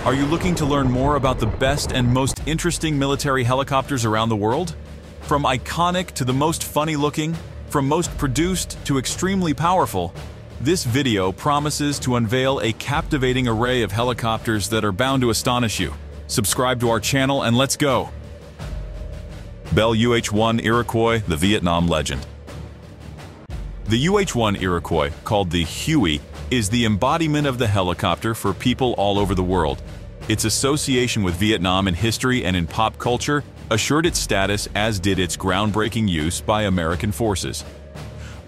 Are you looking to learn more about the best and most interesting military helicopters around the world? From iconic to the most funny-looking, from most produced to extremely powerful, this video promises to unveil a captivating array of helicopters that are bound to astonish you. Subscribe to our channel and let's go! Bell UH-1 Iroquois, the Vietnam legend. The UH-1 Iroquois, called the Huey, is the embodiment of the helicopter for people all over the world. Its association with Vietnam in history and in pop culture assured its status, as did its groundbreaking use by American forces.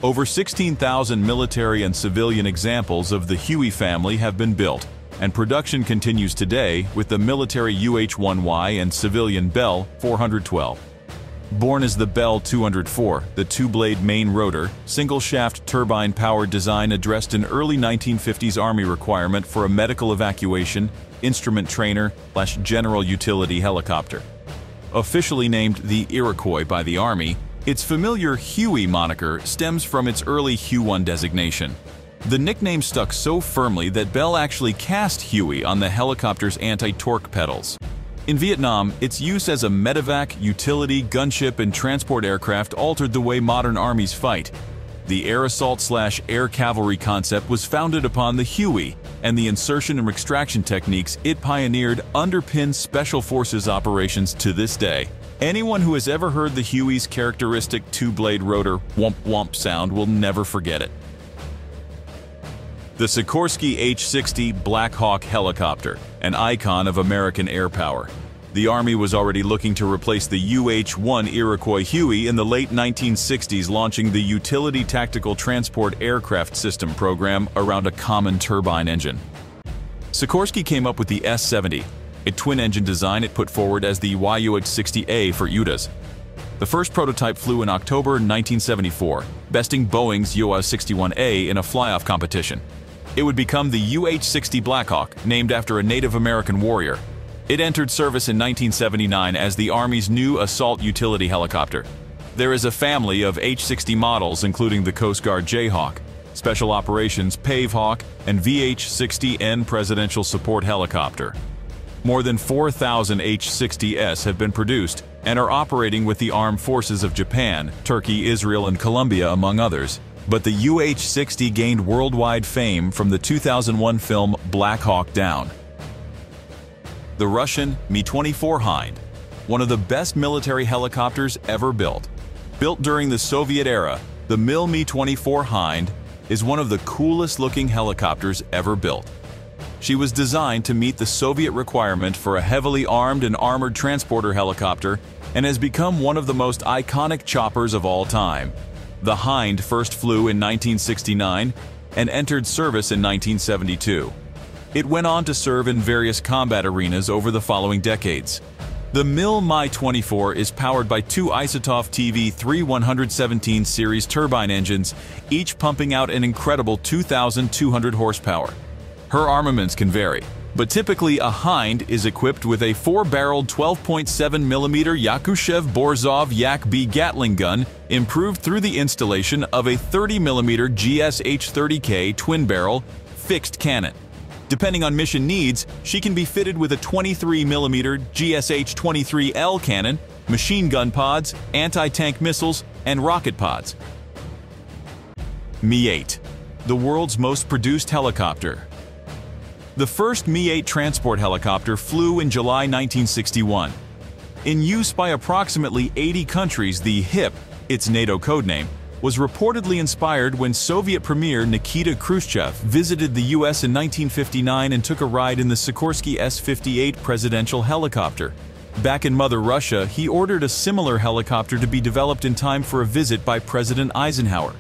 Over 16,000 military and civilian examples of the Huey family have been built, and production continues today with the military UH-1Y and civilian Bell 412. Born as the Bell 204, the two-blade main rotor, single-shaft turbine-powered design addressed an early 1950s Army requirement for a medical evacuation, instrument trainer/general utility helicopter. Officially named the Iroquois by the Army, its familiar Huey moniker stems from its early Hu-1 designation. The nickname stuck so firmly that Bell actually cast Huey on the helicopter's anti-torque pedals. In Vietnam, its use as a medevac, utility, gunship, and transport aircraft altered the way modern armies fight. The air assault/air cavalry concept was founded upon the Huey, and the insertion and extraction techniques it pioneered underpin Special Forces operations to this day. Anyone who has ever heard the Huey's characteristic two-blade rotor whomp-whomp sound will never forget it. The Sikorsky H-60 Black Hawk helicopter, an icon of American air power. The Army was already looking to replace the UH-1 Iroquois Huey in the late 1960s, launching the Utility Tactical Transport Aircraft System program around a common turbine engine. Sikorsky came up with the S-70, a twin-engine design it put forward as the YUH-60A for UTAS. The first prototype flew in October 1974, besting Boeing's UH-61A in a fly-off competition. It would become the UH-60 Blackhawk, named after a Native American warrior. It entered service in 1979 as the Army's new assault utility helicopter. There is a family of H-60 models, including the Coast Guard Jayhawk, Special Operations Pavehawk, and VH-60N Presidential Support Helicopter. More than 4,000 H-60S have been produced and are operating with the armed forces of Japan, Turkey, Israel, and Colombia, among others. But the UH-60 gained worldwide fame from the 2001 film Black Hawk Down. The Russian Mi-24 Hind, one of the best military helicopters ever built. Built during the Soviet era, the Mi-24 Hind is one of the coolest-looking helicopters ever built. She was designed to meet the Soviet requirement for a heavily armed and armored transporter helicopter and has become one of the most iconic choppers of all time. The Hind first flew in 1969 and entered service in 1972. It went on to serve in various combat arenas over the following decades. The Mi-24 is powered by two Isotov TV3-117 series turbine engines, each pumping out an incredible 2,200 horsepower. Her armaments can vary, but typically a Hind is equipped with a 4-barreled 12.7mm Yakushev-Borzov Yak-B Gatling gun, improved through the installation of a 30mm GSH-30K twin-barrel fixed cannon. Depending on mission needs, she can be fitted with a 23mm GSH-23L cannon, machine gun pods, anti-tank missiles, and rocket pods. Mi-8, the world's most produced helicopter. The first Mi-8 transport helicopter flew in July 1961. In use by approximately 80 countries, the HIP, its NATO codename, was reportedly inspired when Soviet Premier Nikita Khrushchev visited the US in 1959 and took a ride in the Sikorsky S-58 presidential helicopter. Back in Mother Russia, he ordered a similar helicopter to be developed in time for a visit by President Eisenhower.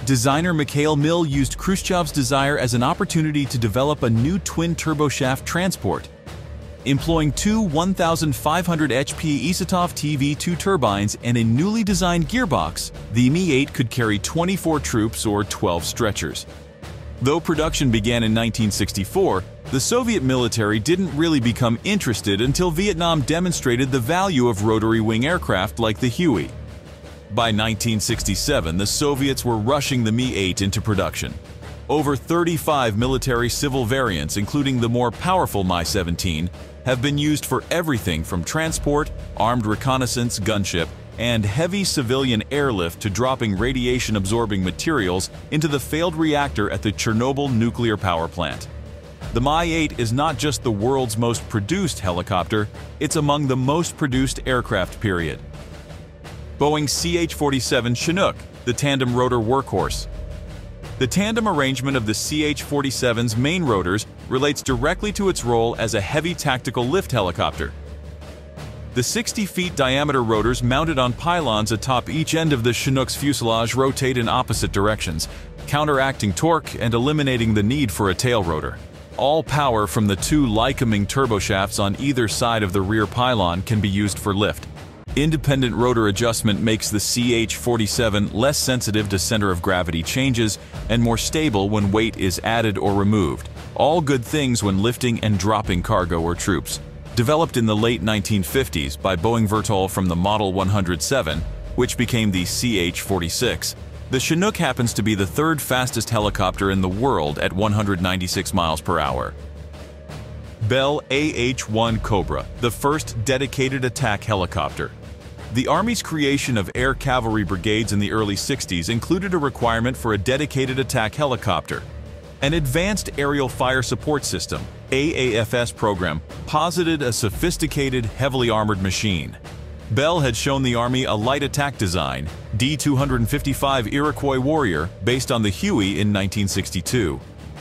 Designer Mikhail Mil used Khrushchev's desire as an opportunity to develop a new twin turboshaft transport. Employing two 1,500 HP Isotov TV2 turbines and a newly designed gearbox, the Mi-8 could carry 24 troops or 12 stretchers. Though production began in 1964, the Soviet military didn't really become interested until Vietnam demonstrated the value of rotary wing aircraft like the Huey. By 1967, the Soviets were rushing the Mi-8 into production. Over 35 military civil variants, including the more powerful Mi-17, have been used for everything from transport, armed reconnaissance, gunship, and heavy civilian airlift to dropping radiation-absorbing materials into the failed reactor at the Chernobyl nuclear power plant. The Mi-8 is not just the world's most produced helicopter, it's among the most produced aircraft, period. Boeing CH-47 Chinook, the tandem rotor workhorse. The tandem arrangement of the CH-47's main rotors relates directly to its role as a heavy tactical lift helicopter. The 60-feet diameter rotors mounted on pylons atop each end of the Chinook's fuselage rotate in opposite directions, counteracting torque and eliminating the need for a tail rotor. All power from the two Lycoming turboshafts on either side of the rear pylon can be used for lift. Independent rotor adjustment makes the CH-47 less sensitive to center of gravity changes and more stable when weight is added or removed. All good things when lifting and dropping cargo or troops. Developed in the late 1950s by Boeing Vertol from the Model 107, which became the CH-46, the Chinook happens to be the third fastest helicopter in the world at 196 miles per hour. Bell AH-1 Cobra, the first dedicated attack helicopter. The Army's creation of air cavalry brigades in the early 60s included a requirement for a dedicated attack helicopter. An Advanced Aerial Fire Support System (AAFS) program posited a sophisticated, heavily armored machine. Bell had shown the Army a light attack design, D-255 Iroquois Warrior, based on the Huey in 1962.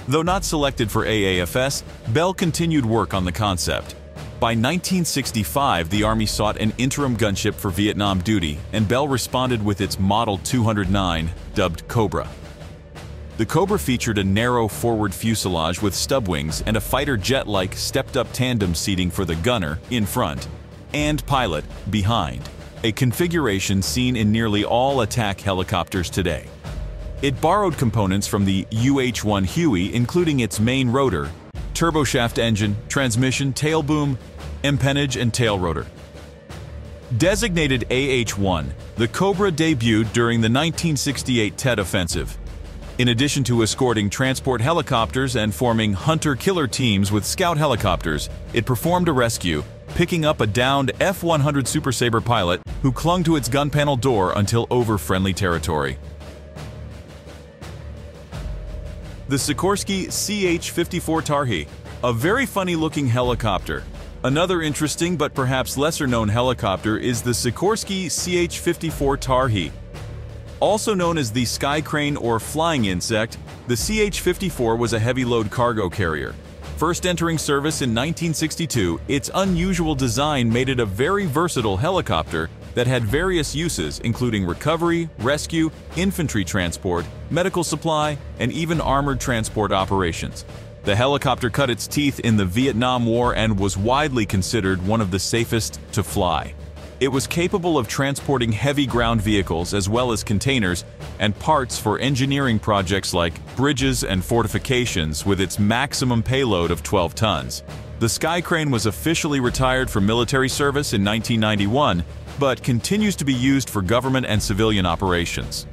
Though not selected for AAFS, Bell continued work on the concept. By 1965, the Army sought an interim gunship for Vietnam duty, and Bell responded with its Model 209, dubbed Cobra. The Cobra featured a narrow forward fuselage with stub wings and a fighter jet-like stepped-up tandem seating for the gunner in front and pilot behind, a configuration seen in nearly all attack helicopters today. It borrowed components from the UH-1 Huey, including its main rotor, turboshaft engine, transmission, tail boom, empennage, and tail rotor. Designated AH-1, the Cobra debuted during the 1968 Tet Offensive. In addition to escorting transport helicopters and forming hunter-killer teams with scout helicopters, it performed a rescue, picking up a downed F-100 Super Sabre pilot who clung to its gun panel door until over friendly territory. The Sikorsky CH-54 Tarhe, a very funny-looking helicopter. Another interesting but perhaps lesser-known helicopter is the Sikorsky CH-54 Tarhe. Also known as the Sky Crane or Flying Insect, the CH-54 was a heavy-load cargo carrier. First entering service in 1962, its unusual design made it a very versatile helicopter that had various uses, including recovery, rescue, infantry transport, medical supply, and even armored transport operations. The helicopter cut its teeth in the Vietnam War and was widely considered one of the safest to fly. It was capable of transporting heavy ground vehicles as well as containers and parts for engineering projects like bridges and fortifications with its maximum payload of 12 tons. The Sky Crane was officially retired from military service in 1991, but continues to be used for government and civilian operations.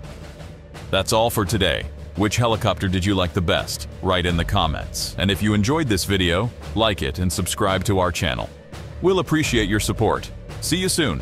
That's all for today. Which helicopter did you like the best? Write in the comments. And if you enjoyed this video, like it and subscribe to our channel. We'll appreciate your support. See you soon.